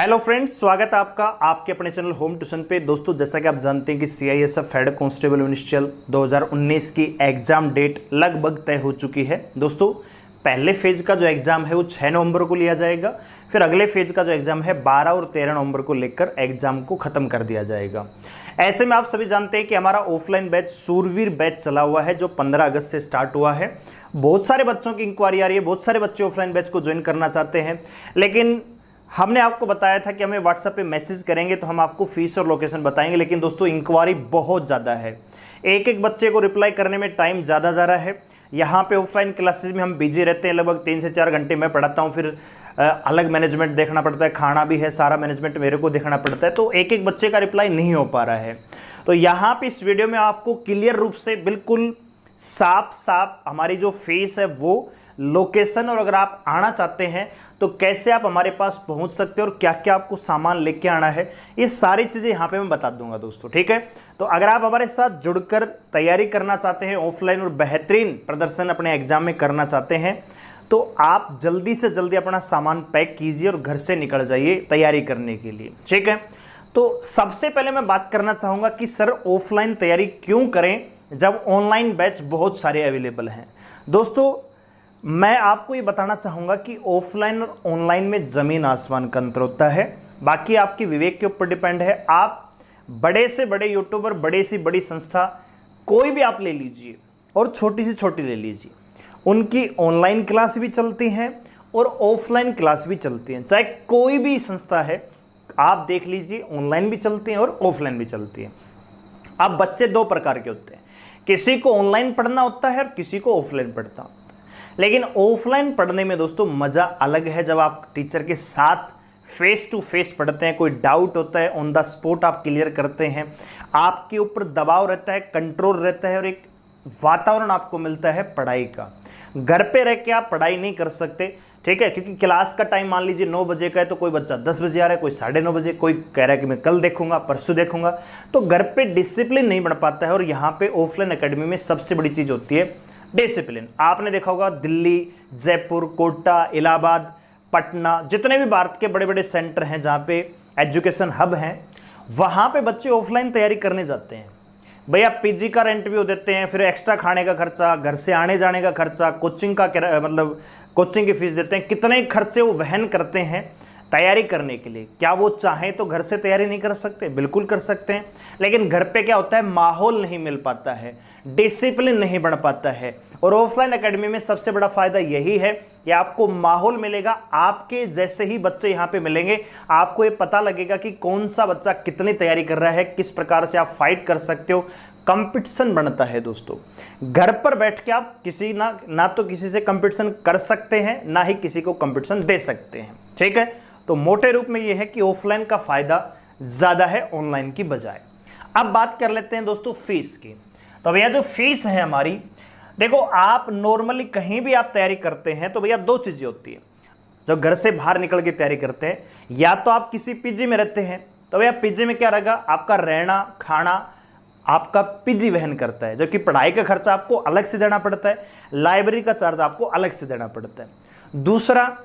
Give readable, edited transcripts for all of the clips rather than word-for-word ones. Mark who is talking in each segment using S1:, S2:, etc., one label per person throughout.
S1: Hello friends, स्वागत है आपका आपके अपने चैनल होम ट्यूशन पे। दोस्तों, जैसा कि आप जानते हैं कि CISF हेड कांस्टेबल मिनिस्ट्रियल 2019 की एग्जाम डेट लगभग तय हो चुकी है। दोस्तों, पहले फेज का जो एग्जाम है वो 6 नवंबर को लिया जाएगा। फिर अगले फेज का जो एग्जाम है 12 और 13 नवंबर को लेकर एग्जाम को खत्म कर दिया जाएगा। ऐसे में आप सभी जानते हैं कि हमारा ऑफलाइन बैच सूरवीर बैच चला हुआ है, जो 15 अगस्त से स्टार्ट हुआ है। बहुत सारे बच्चों की इंक्वायरी आ रही है, बहुत सारे बच्चे ऑफलाइन बैच को ज्वाइन करना चाहते हैं, लेकिन हमने आपको बताया था कि हमें व्हाट्सएप पे मैसेज करेंगे तो हम आपको फीस और लोकेशन बताएंगे। लेकिन दोस्तों, इंक्वायरी बहुत ज़्यादा है, एक एक बच्चे को रिप्लाई करने में टाइम ज़्यादा जा रहा है। यहाँ पे ऑफलाइन क्लासेस में हम बिजी रहते हैं, लगभग 3 से 4 घंटे मैं पढ़ाता हूँ, फिर अलग मैनेजमेंट देखना पड़ता है, खाना भी है, सारा मैनेजमेंट मेरे को देखना पड़ता है, तो एक एक बच्चे का रिप्लाई नहीं हो पा रहा है। तो यहाँ पे इस वीडियो में आपको क्लियर रूप से बिल्कुल साफ साफ हमारी जो फीस है वो, लोकेशन, और अगर आप आना चाहते हैं तो कैसे आप हमारे पास पहुंच सकते हैं और क्या क्या आपको सामान लेके आना है, ये सारी चीज़ें यहाँ पे मैं बता दूंगा दोस्तों। ठीक है, तो अगर आप हमारे साथ जुड़कर तैयारी करना चाहते हैं ऑफलाइन और बेहतरीन प्रदर्शन अपने एग्जाम में करना चाहते हैं, तो आप जल्दी से जल्दी अपना सामान पैक कीजिए और घर से निकल जाइए तैयारी करने के लिए। ठीक है, तो सबसे पहले मैं बात करना चाहूँगा कि सर ऑफलाइन तैयारी क्यों करें जब ऑनलाइन बैच बहुत सारे अवेलेबल हैं। दोस्तों, मैं आपको ये बताना चाहूँगा कि ऑफलाइन और ऑनलाइन में ज़मीन आसमान का अंतर होता है। बाकी आपकी विवेक के ऊपर डिपेंड है। आप बड़े से बड़े यूट्यूबर, बड़े से बड़ी संस्था कोई भी आप ले लीजिए और छोटी से छोटी ले लीजिए, उनकी ऑनलाइन क्लास भी चलती हैं और ऑफलाइन क्लास भी चलती हैं। चाहे कोई भी संस्था है, आप देख लीजिए, ऑनलाइन भी चलती हैं और ऑफलाइन भी चलती हैं। अब बच्चे 2 प्रकार के होते हैं, किसी को ऑनलाइन पढ़ना होता है और किसी को ऑफलाइन पढ़ता होता है। लेकिन ऑफलाइन पढ़ने में दोस्तों मज़ा अलग है, जब आप टीचर के साथ फेस टू फेस पढ़ते हैं, कोई डाउट होता है ऑन द स्पॉट आप क्लियर करते हैं, आपके ऊपर दबाव रहता है, कंट्रोल रहता है और एक वातावरण आपको मिलता है पढ़ाई का। घर पे रह के आप पढ़ाई नहीं कर सकते। ठीक है, क्योंकि क्लास का टाइम मान लीजिए 9 बजे का है, तो कोई बच्चा 10 बजे आ रहा है, कोई 9:30 बजे, कोई कह रहा है कि मैं कल देखूंगा, परसों देखूंगा, तो घर पे डिसिप्लिन नहीं बन पाता है। और यहाँ पे ऑफलाइन एकेडमी में सबसे बड़ी चीज़ होती है डिसिप्लिन। आपने देखा होगा दिल्ली, जयपुर, कोटा, इलाहाबाद, पटना, जितने भी भारत के बड़े बड़े सेंटर हैं जहाँ पे एजुकेशन हब हैं, वहाँ पे बच्चे ऑफलाइन तैयारी करने जाते हैं। भैया पीजी का रेंट भी वो देते हैं, फिर एक्स्ट्रा खाने का खर्चा, घर से आने जाने का खर्चा, कोचिंग का मतलब कोचिंग की फीस देते हैं, कितने खर्चे वो वहन करते हैं तैयारी करने के लिए। क्या वो चाहें तो घर से तैयारी नहीं कर सकते? बिल्कुल कर सकते हैं। लेकिन घर पे क्या होता है, माहौल नहीं मिल पाता है, डिसिप्लिन नहीं बन पाता है। और ऑफलाइन एकेडमी में सबसे बड़ा फायदा यही है कि आपको माहौल मिलेगा, आपके जैसे ही बच्चे यहाँ पे मिलेंगे, आपको ये पता लगेगा कि कौन सा बच्चा कितनी तैयारी कर रहा है, किस प्रकार से आप फाइट कर सकते हो। कंपटीशन बनता है दोस्तों। घर पर बैठ के आप किसी ना तो किसी से कंपटीशन कर सकते हैं, ना ही किसी को कंपटीशन दे सकते हैं। ठीक है, तो मोटे रूप में यह है कि ऑफलाइन का फायदा ज्यादा है ऑनलाइन की बजाय। अब बात कर लेते हैं दोस्तों फीस की। तो भैया जो फीस है हमारी, देखो आप नॉर्मली कहीं भी आप तैयारी करते हैं तो भैया 2 चीजें होती है। जब घर से बाहर निकल के तैयारी करते हैं, या तो आप किसी पीजी में रहते हैं, तो भैया पीजी में क्या रहेगा, आपका रहना खाना आपका पीजी वहन करता है, जबकि पढ़ाई का खर्चा आपको अलग से देना पड़ता है, लाइब्रेरी का चार्ज आपको अलग से देना पड़ता है। दूसरा,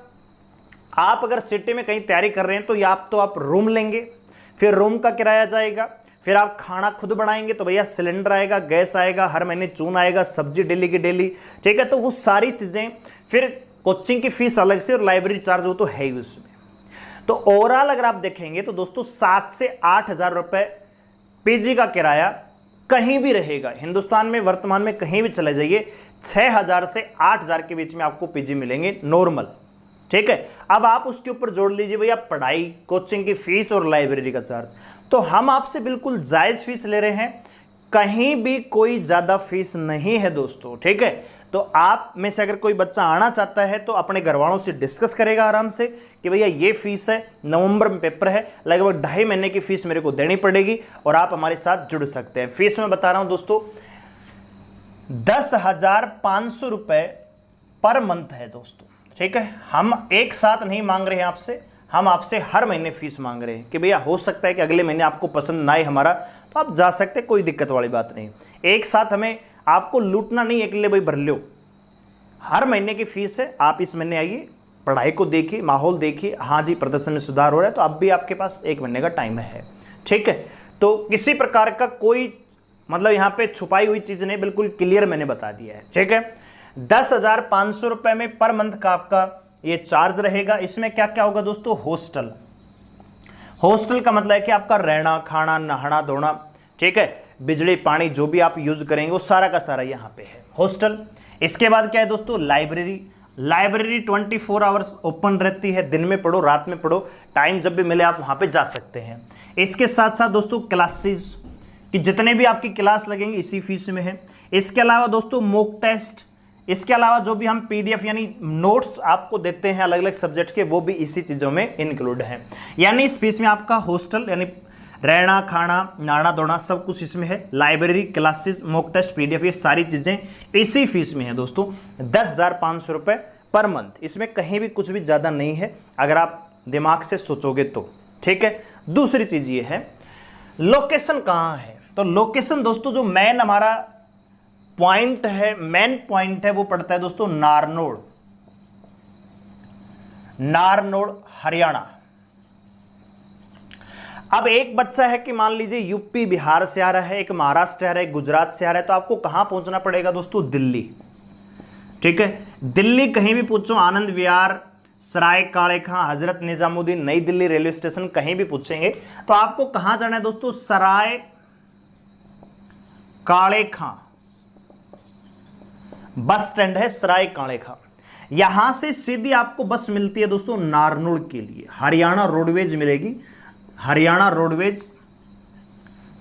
S1: आप अगर सिटी में कहीं तैयारी कर रहे हैं तो या तो आप रूम लेंगे, फिर रूम का किराया जाएगा, फिर आप खाना खुद बनाएंगे, तो भैया सिलेंडर आएगा, गैस आएगा, हर महीने चून आएगा, सब्जी डेली की डेली। ठीक है, तो वो सारी चीज़ें, फिर कोचिंग की फीस अलग से और लाइब्रेरी चार्ज वो तो है ही उसमें। तो ओवरऑल अगर आप देखेंगे तो दोस्तों 7 से 8 हज़ार रुपये पीजी का किराया कहीं भी रहेगा हिंदुस्तान में। वर्तमान में कहीं भी चले जाइए, 6,000 से 8,000 के बीच में आपको पीजी मिलेंगे नॉर्मल। ठीक है, अब आप उसके ऊपर जोड़ लीजिए भैया पढ़ाई, कोचिंग की फीस और लाइब्रेरी का चार्ज, तो हम आपसे बिल्कुल जायज़ फीस ले रहे हैं, कहीं भी कोई ज़्यादा फीस नहीं है दोस्तों। ठीक है, तो आप में से अगर कोई बच्चा आना चाहता है तो अपने घर वालों से डिस्कस करेगा आराम से कि भैया ये फीस है, नवंबर में पेपर है, लगभग 2.5 महीने की फीस मेरे को देनी पड़ेगी, और आप हमारे साथ जुड़ सकते हैं। फीस में बता रहा हूं दोस्तों, 10,500 रुपये पर मंथ है दोस्तों। ठीक है, हम एक साथ नहीं मांग रहे हैं आपसे, हम आपसे हर महीने फीस मांग रहे हैं कि भैया हो सकता है कि अगले महीने आपको पसंद ना आए हमारा, तो आप जा सकते, कोई दिक्कत वाली बात नहीं। एक साथ हमें आपको लूटना नहीं है कि ले भाई भर लो, हर महीने की फीस है, आप इस महीने आइए, पढ़ाई को देखिए, माहौल देखिए, हाँ जी प्रदर्शन में सुधार हो रहा है तो अब भी आपके पास 1 महीने का टाइम है। ठीक है, तो किसी प्रकार का कोई मतलब यहाँ पे छुपाई हुई चीज नहीं, बिल्कुल क्लियर मैंने बता दिया है। ठीक है, 10,500 रुपए में पर मंथ का आपका ये चार्ज रहेगा। इसमें क्या क्या होगा दोस्तों, हॉस्टल, हॉस्टल का मतलब है कि आपका रहना, खाना, नहाना धोना, ठीक है, बिजली पानी जो भी आप यूज करेंगे वो सारा का सारा यहाँ पे है हॉस्टल। इसके बाद क्या है दोस्तों, लाइब्रेरी, लाइब्रेरी 24 आवर्स ओपन रहती है, दिन में पढ़ो रात में पढ़ो, टाइम जब भी मिले आप वहाँ पे जा सकते हैं। इसके साथ साथ दोस्तों क्लासेस कि जितने भी आपकी क्लास लगेंगे इसी फीस में है। इसके अलावा दोस्तों मॉक टेस्ट, इसके अलावा जो भी हम पीडीएफ यानी नोट्स आपको देते हैं अलग अलग सब्जेक्ट के वो भी इसी चीज़ों में इंक्लूड हैं। यानी इस फीस में आपका हॉस्टल यानी रहना, खाना, नहाना धोना सब कुछ इसमें है, library, classes, mock test, PDF, ये सारी चीज़ें इसी फीस में है दोस्तों। 10,500 रुपये पर मंथ, इसमें कहीं भी कुछ भी ज़्यादा नहीं है अगर आप दिमाग से सोचोगे तो। ठीक है, दूसरी चीज़ ये है लोकेशन कहाँ है, तो लोकेशन दोस्तों जो मेन हमारा पॉइंट है, मेन पॉइंट है वो पड़ता है दोस्तों नारनौल, नारनौल हरियाणा। अब एक बच्चा है कि मान लीजिए यूपी बिहार से आ रहा है, एक महाराष्ट्र आ रहा है, गुजरात से आ रहा है, तो आपको कहां पहुंचना पड़ेगा दोस्तों, दिल्ली। ठीक है, दिल्ली कहीं भी पूछो, आनंद विहार, सराय काले खां, हजरत निजामुद्दीन, नई दिल्ली रेलवे स्टेशन, कहीं भी पूछेंगे तो आपको कहां जाना है दोस्तों, सराय काले खां बस स्टैंड है, सराय काले खां। यहां से सीधी आपको बस मिलती है दोस्तों नारनौल के लिए, हरियाणा रोडवेज मिलेगी, हरियाणा रोडवेज,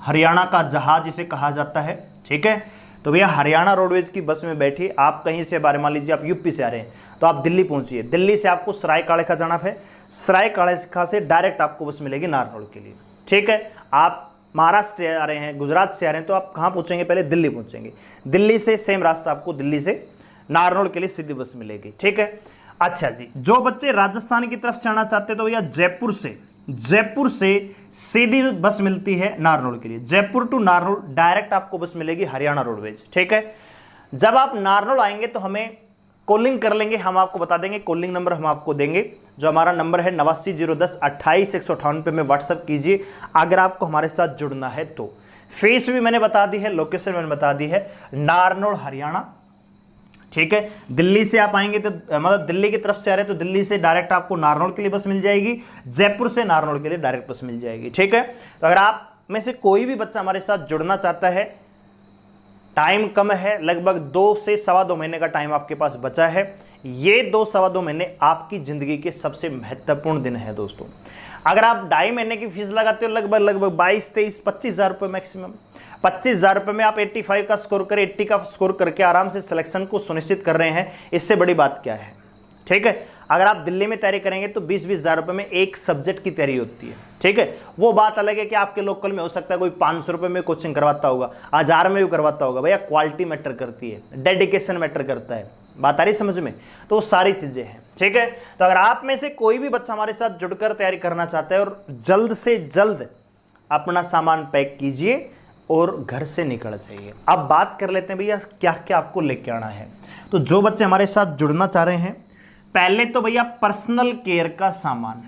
S1: हरियाणा का जहाज इसे कहा जाता है। ठीक है, तो भैया हरियाणा रोडवेज की बस में बैठिए, आप कहीं से बारे मान लीजिए आप यूपी से आ रहे हैं तो आप दिल्ली पहुंचिए, दिल्ली से आपको सराय काले खां जाना है, सराय काले खां से डायरेक्ट आपको बस मिलेगी नारनौल के लिए। ठीक है, आप महाराष्ट्र से आ रहे हैं, गुजरात से आ रहे हैं तो आप कहाँ पहुंचेंगे, पहले दिल्ली पहुंचेंगे, दिल्ली से सेम रास्ता आपको दिल्ली से नारनौल के लिए सीधी बस मिलेगी। ठीक है, अच्छा जी, जो बच्चे राजस्थान की तरफ से आना चाहते हैं तो भैया जयपुर से सीधी बस मिलती है नारनौल के लिए, जयपुर टू नारनौल डायरेक्ट आपको बस मिलेगी हरियाणा रोडवेज। ठीक है, जब आप नारनौल आएंगे तो हमें कॉलिंग कर लेंगे, हम आपको बता देंगे, कॉलिंग नंबर हम आपको देंगे, जो हमारा नंबर है 89 010 28 158 पे में व्हाट्सअप कीजिए अगर आपको हमारे साथ जुड़ना है तो। फीस भी मैंने बता दी है, लोकेशन मैंने बता दी है, नारनौल हरियाणा। ठीक है, दिल्ली से आप आएंगे तो मतलब दिल्ली की तरफ से आ रहे हैं तो दिल्ली से डायरेक्ट आपको नारनौल के लिए बस मिल जाएगी, जयपुर से नारनौल के लिए डायरेक्ट बस मिल जाएगी। ठीक है, तो अगर आप में से कोई भी बच्चा हमारे साथ जुड़ना चाहता है, टाइम कम है, लगभग 2 से सवा 2 महीने का टाइम आपके पास बचा है, ये 2 सवा 2 महीने आपकी जिंदगी के सबसे महत्वपूर्ण दिन है दोस्तों। अगर आप 2.5 महीने की फीस लगाते हो लगभग 22, 23, 25,000 रुपये मैक्सिमम, 25,000 रुपये में आप 85 का स्कोर करें, 80 का स्कोर करके आराम से सिलेक्शन को सुनिश्चित कर रहे हैं, इससे बड़ी बात क्या है। ठीक है, अगर आप दिल्ली में तैयारी करेंगे तो 20-20 हज़ार रुपये में एक सब्जेक्ट की तैयारी होती है। ठीक है, वो बात अलग है कि आपके लोकल में हो सकता है कोई 500 रुपये में कोचिंग करवाता होगा, 1000 में भी करवाता होगा, भैया क्वालिटी मैटर करती है, डेडिकेशन मैटर करता है, बात आ रही समझ में, तो वो सारी चीज़ें हैं। ठीक है, तो अगर आप में से कोई भी बच्चा हमारे साथ जुड़कर तैयारी करना चाहता है और जल्द से जल्द अपना सामान पैक कीजिए और घर से निकल जाइए। अब बात कर लेते हैं भैया क्या क्या आपको लेके आना है। तो जो बच्चे हमारे साथ जुड़ना चाह रहे हैं, पहले तो भैया पर्सनल केयर का सामान,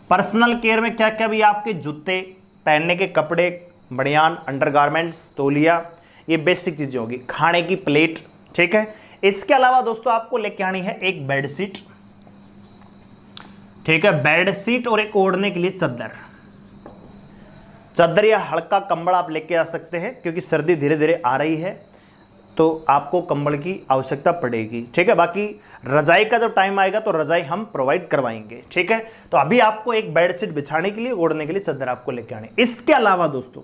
S1: पर्सनल केयर में क्या क्या भैया, आपके जूते, पहनने के कपड़े, बनियान, अंडरगारमेंट्स, तौलिया, ये बेसिक चीजें होगी, खाने की प्लेट। ठीक है, इसके अलावा दोस्तों आपको लेके आनी है एक बेडशीट। ठीक है, बेडशीट और एक ओढ़ने के लिए चादर या हल्का कंबल आप लेके आ सकते हैं, क्योंकि सर्दी धीरे धीरे आ रही है तो आपको कंबल की आवश्यकता पड़ेगी। ठीक है, बाकी रजाई का जब टाइम आएगा तो रजाई हम प्रोवाइड करवाएंगे। ठीक है, तो अभी आपको एक बेडशीट बिछाने के लिए, ओढ़ने के लिए चादर आपको लेके आनी। इसके अलावा दोस्तों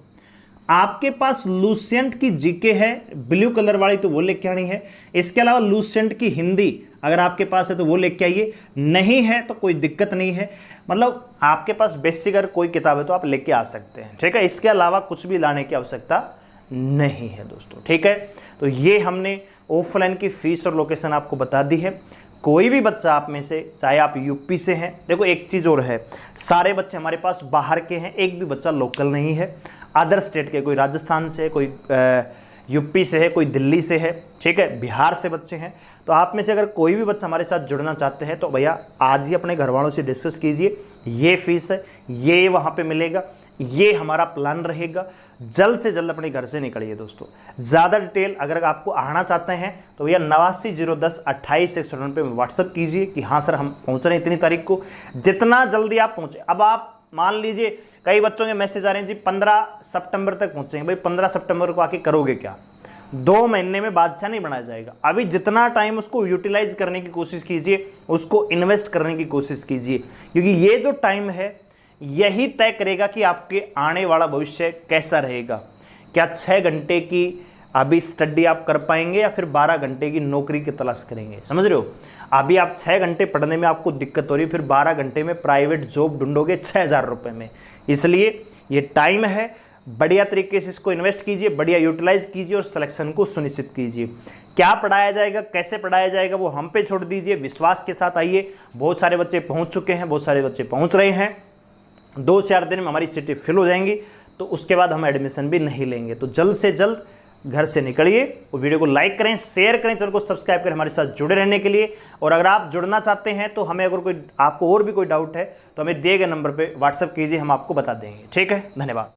S1: आपके पास लूसेंट की जीके है ब्लू कलर वाली, तो वो लेके आनी है। इसके अलावा लूसेंट की हिंदी अगर आपके पास है तो वो लेके आइए, नहीं है तो कोई दिक्कत नहीं है, मतलब आपके पास बेसिक अगर कोई किताब है तो आप लेके आ सकते हैं। ठीक है, इसके अलावा कुछ भी लाने की आवश्यकता नहीं है दोस्तों। ठीक है, तो ये हमने ऑफलाइन की फीस और लोकेशन आपको बता दी है। कोई भी बच्चा आप में से, चाहे आप यूपी से हैं, देखो एक चीज़ और है, सारे बच्चे हमारे पास बाहर के हैं, एक भी बच्चा लोकल नहीं है, अदर स्टेट के, कोई राजस्थान से, कोई यूपी से है, कोई दिल्ली से है, ठीक है, बिहार से बच्चे हैं। तो आप में से अगर कोई भी बच्चा हमारे साथ जुड़ना चाहते हैं तो भैया आज ही अपने घर वालों से डिस्कस कीजिए। ये फीस है, ये वहाँ पे मिलेगा, ये हमारा प्लान रहेगा। जल्द से जल्द अपने घर से निकलिए दोस्तों। ज़्यादा डिटेल अगर आपको आना चाहते हैं तो भैया 89 010 28 199 पे व्हाट्सअप कीजिए कि हाँ सर हम पहुँच रहे हैं इतनी तारीख को। जितना जल्दी आप पहुँचे, अब आप मान लीजिए कई बच्चों के मैसेज आ रहे हैं जी 15 सितंबर तक पहुँचेंगे। भाई 15 सितंबर को आके करोगे क्या? 2 महीने में बादशाह नहीं बनाया जाएगा। अभी जितना टाइम उसको यूटिलाइज करने की कोशिश कीजिए, उसको इन्वेस्ट करने की कोशिश कीजिए, क्योंकि ये जो टाइम है यही तय करेगा कि आपके आने वाला भविष्य कैसा रहेगा। क्या 6 घंटे की अभी स्टडी आप कर पाएंगे या फिर 12 घंटे की नौकरी की तलाश करेंगे? समझ रहे हो? अभी आप 6 घंटे पढ़ने में आपको दिक्कत हो रही है, फिर 12 घंटे में प्राइवेट जॉब ढूंढोगे 6000 रुपये में। इसलिए ये टाइम है, बढ़िया तरीके से इसको इन्वेस्ट कीजिए, बढ़िया यूटिलाइज कीजिए और सिलेक्शन को सुनिश्चित कीजिए। क्या पढ़ाया जाएगा, कैसे पढ़ाया जाएगा वो हम पे छोड़ दीजिए, विश्वास के साथ आइए। बहुत सारे बच्चे पहुंच चुके हैं, बहुत सारे बच्चे पहुंच रहे हैं। 2 से 4 दिन में हमारी सीटें फिल हो जाएंगी, तो उसके बाद हम एडमिशन भी नहीं लेंगे। तो जल्द से जल्द घर से निकलिए, वो वीडियो को लाइक करें, शेयर करें, चैनल को सब्सक्राइब करें हमारे साथ जुड़े रहने के लिए। और अगर आप जुड़ना चाहते हैं तो हमें अगर कोई आपको और भी कोई डाउट है तो हमें दिए गए नंबर पे व्हाट्सएप कीजिए, हम आपको बता देंगे। ठीक है, धन्यवाद।